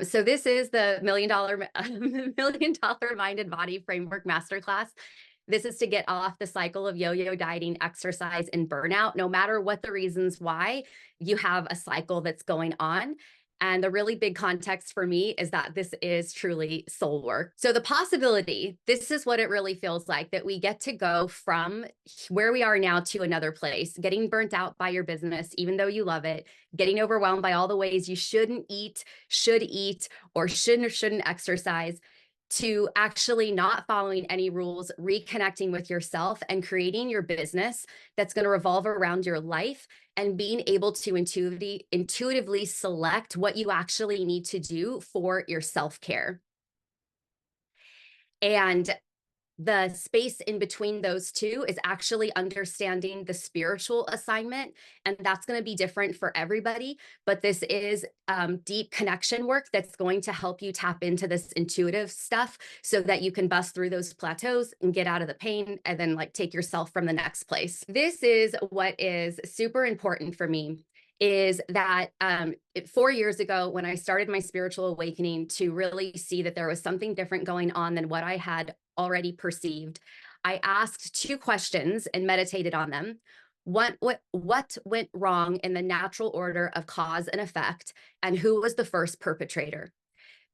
So this is the million dollar mind and body framework masterclass. This is to get off the cycle of yo-yo dieting, exercise, and burnout. No matter what the reasons why, you have a cycle that's going on. And the really big context for me is that this is truly soul work. So the possibility, this is what it really feels like, that we get to go from where we are now to another place, getting burnt out by your business, even though you love it, getting overwhelmed by all the ways you shouldn't eat, should eat, or shouldn't exercise, to actually not following any rules, reconnecting with yourself and creating your business that's going to revolve around your life, and being able to intuitively select what you actually need to do for your self-care. And the space in between those two is actually understanding the spiritual assignment. And that's going to be different for everybody. But this is deep connection work that's going to help you tap into this intuitive stuff so that you can bust through those plateaus and get out of the pain and then like take yourself from the next place. This is what is super important for me, is that 4 years ago, when I started my spiritual awakening to really see that there was something different going on than what I had already perceived, I asked two questions and meditated on them. What went wrong in the natural order of cause and effect, and who was the first perpetrator?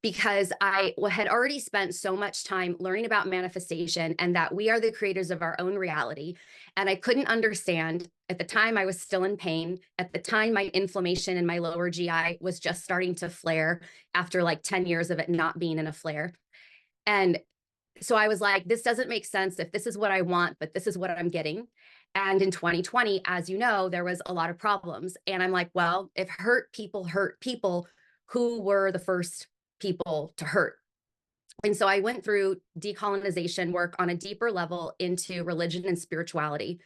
Because I had already spent so much time learning about manifestation and that we are the creators of our own reality. And I couldn't understand. At the time, I was still in pain. At the time, my inflammation in my lower GI was just starting to flare after like 10 years of it not being in a flare. And so I was like, this doesn't make sense if this is what I want, but this is what I'm getting. And in 2020, as you know, there was a lot of problems. And I'm like, well, if hurt people, who were the first people to hurt? And so I went through decolonization work on a deeper level into religion and spirituality.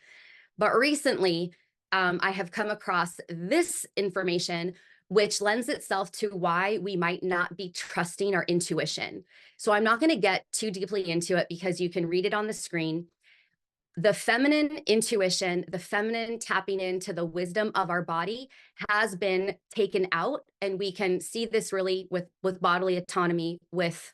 But recently, I have come across this information, which lends itself to why we might not be trusting our intuition. So I'm not going to get too deeply into it because you can read it on the screen. The feminine intuition, the feminine tapping into the wisdom of our body has been taken out. And we can see this really with bodily autonomy, with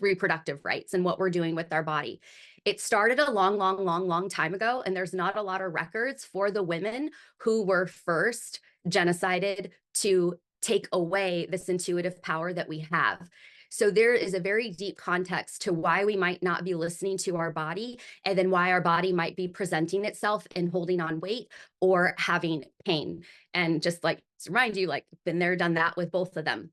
reproductive rights and what we're doing with our body. It started a long time ago, and there's not a lot of records for the women who were first genocided to take away this intuitive power that we have. So there is a very deep context to why we might not be listening to our body, and then why our body might be presenting itself and holding on weight or having pain. And just like to remind you, like, been there, done that with both of them.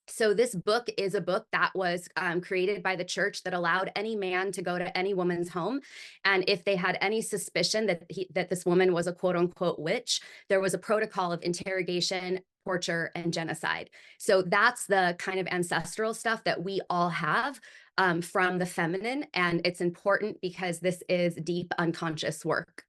So this book is a book that was created by the church that allowed any man to go to any woman's home. And if they had any suspicion that this woman was a quote unquote witch, there was a protocol of interrogation, torture, and genocide. So that's the kind of ancestral stuff that we all have from the feminine. And it's important because this is deep unconscious work.